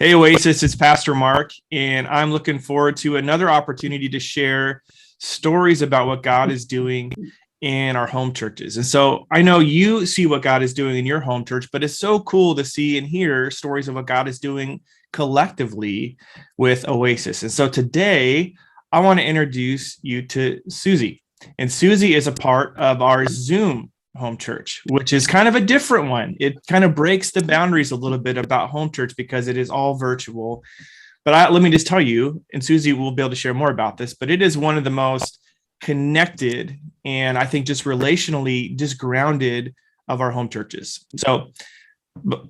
Hey, Oasis, it's Pastor Mark, and I'm looking forward to another opportunity to share stories about what God is doing in our home churches. And so I know you see what God is doing in your home church, but it's so cool to see and hear stories of what God is doing collectively with Oasis. And so today I want to introduce you to Susie. And Susie is a part of our Zoom home church, which is kind of a different one. It kind of breaks the boundaries a little bit about home church because it is all virtual. But let me just tell you, and Susie will be able to share more about this, but it is one of the most connected and I think just relationally just grounded of our home churches. So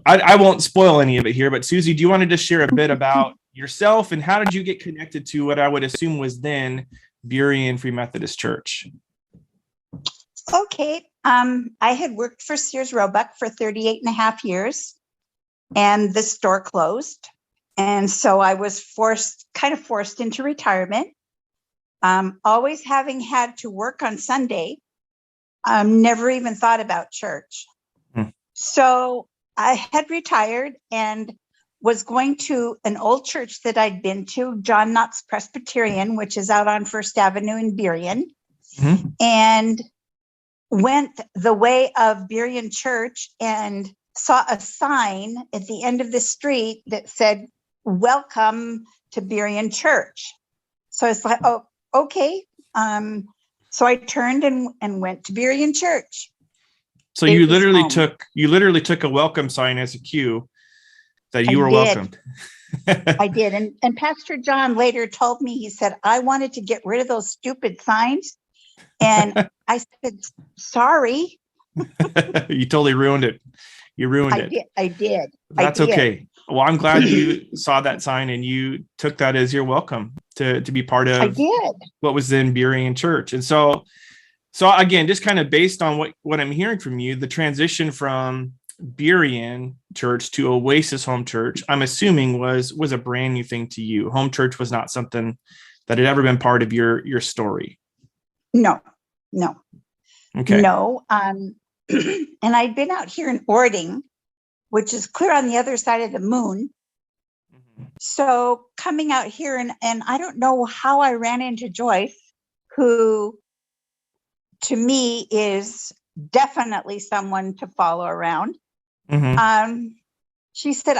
I won't spoil any of it here, but Susie, do you want to just share a bit about yourself and how did you get connected to what I would assume was then Burien Free Methodist Church? Okay. I had worked for Sears Roebuck for 38 and a half years, and the store closed. And so I was forced into retirement. Always having had to work on Sunday, never even thought about church. So I had retired and was going to an old church that I'd been to, John Knott's Presbyterian, which is out on First Avenue in Burien, and went the way of Burien Church and saw a sign at the end of the street that said, "Welcome to Burien Church." So I was like, oh, okay. So I turned and went to Burien Church. So you literally took a welcome sign as a cue that you were welcomed. I did. And Pastor John later told me, he said, I wanted to get rid of those stupid signs. And I said, sorry. You totally ruined it. You ruined it. I did. That's okay. Well, I'm glad you saw that sign and you took that as your welcome to be part of what was then Burien Church. And so again, just kind of based on what I'm hearing from you, the transition from Burien Church to Oasis Home Church, I'm assuming was a brand new thing to you. Home church was not something that had ever been part of your story. No. Okay. No. And I'd been out here in Ording, which is clear on the other side of the moon. So coming out here and I don't know how I ran into Joyce, who to me is definitely someone to follow around. She said,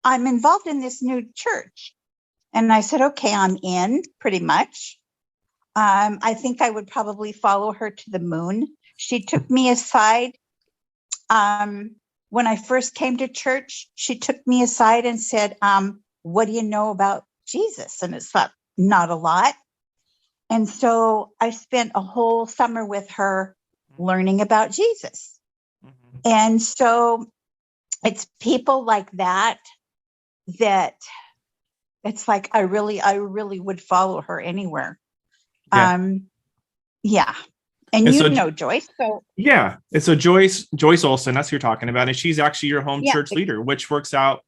I'm involved in this new church. And I said, okay, I'm in pretty much. I think I would probably follow her to the moon. She took me aside. When I first came to church, she took me aside and said, what do you know about Jesus? And it's not a lot. And so I spent a whole summer with her learning about Jesus. And so it's people like that it's like, I really would follow her anywhere. Yeah. And you know Joyce. So yeah. And so Joyce Olson, that's who you're talking about. And she's actually your home church leader, which works out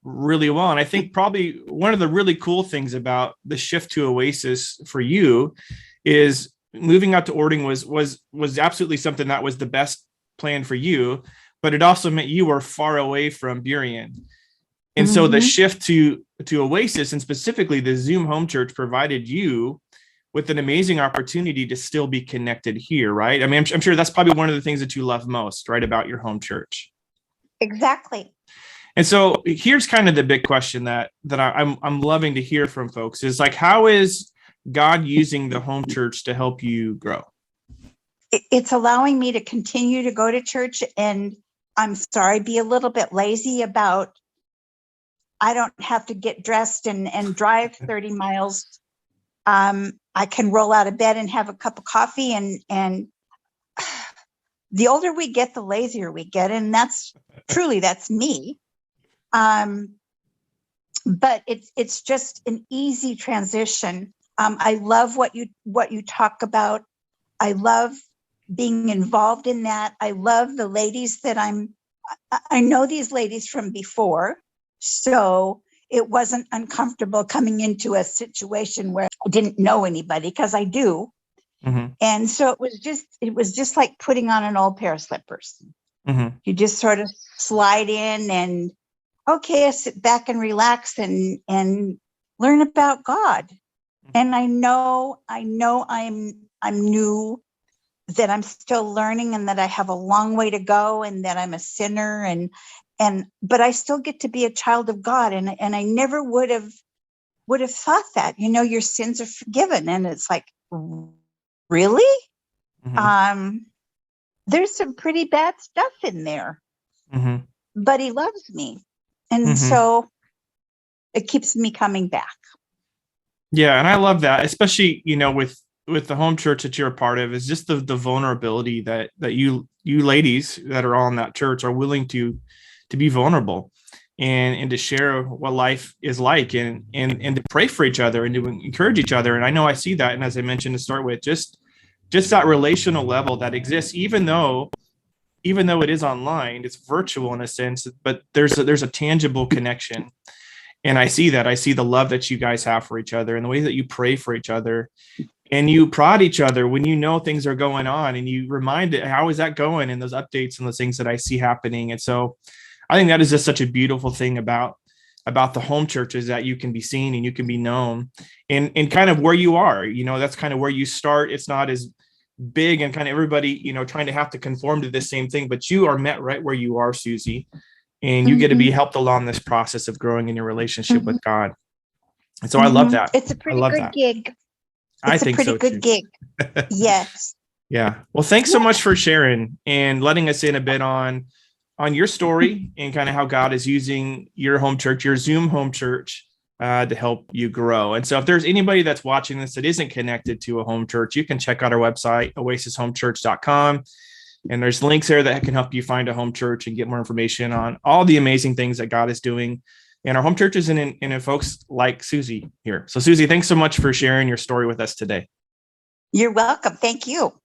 really well. And I think probably one of the really cool things about the shift to Oasis for you is moving out to Ording was absolutely something that was the best plan for you, but it also meant you were far away from Burien. And so the shift to Oasis, and specifically the Zoom home church, provided you with an amazing opportunity to still be connected here, right? I mean, I'm sure that's probably one of the things that you love most, right, about your home church. Exactly. And so here's kind of the big question that I'm loving to hear from folks is like, how is God using the home church to help you grow? It's allowing me to continue to go to church, and I'm sorry, be a little bit lazy about, I don't have to get dressed and drive 30 miles. I can roll out of bed and have a cup of coffee, and the older we get, the lazier we get. And that's me. But it's just an easy transition. I love what you talk about. I love being involved in that. I love the ladies that I know these ladies from before. So it wasn't uncomfortable coming into a situation where I didn't know anybody, because I do. And so it was just like putting on an old pair of slippers. You just sort of slide in, and okay, I sit back and relax and learn about God. And I know I'm new, that I'm still learning, and that I have a long way to go, and that I'm a sinner, but I still get to be a child of God. And I never would have thought that, your sins are forgiven. And it's like, really? Mhm. There's some pretty bad stuff in there, Mhm. but he loves me. And Mhm. so it keeps me coming back. Yeah, and I love that, especially with the home church that you're a part of, is just the vulnerability that you ladies that are all in that church are willing to be vulnerable and to share what life is like, and to pray for each other and to encourage each other. And I know I see that, and as I mentioned to start with, just that relational level that exists, even though it is online, it's virtual in a sense, but there's a tangible connection. And I see that. I see the love that you guys have for each other and the way that you pray for each other, and you prod each other when things are going on, and you remind it, how is that going, and those updates and those things that I see happening. And so I think that is just such a beautiful thing about the home church, is that you can be seen and you can be known, and kind of where you are, that's kind of where you start. It's not as big and kind of everybody, trying to have to conform to the same thing, but you are met right where you are, Susie, and you get to be helped along this process of growing in your relationship with God. And so I love that. It's a I pretty love good that. gig. I It's a think pretty so too. good gig. Yes. Yeah. Well, thanks so Yeah. much for sharing and letting us in a bit on your story and kind of how God is using your home church, your Zoom home church, to help you grow. And so if there's anybody that's watching this that isn't connected to a home church, you can check out our website, oasishomechurch.com. And there's links there that can help you find a home church and get more information on all the amazing things that God is doing in our home churches and in folks like Susie here. So Susie, thanks so much for sharing your story with us today. You're welcome. Thank you.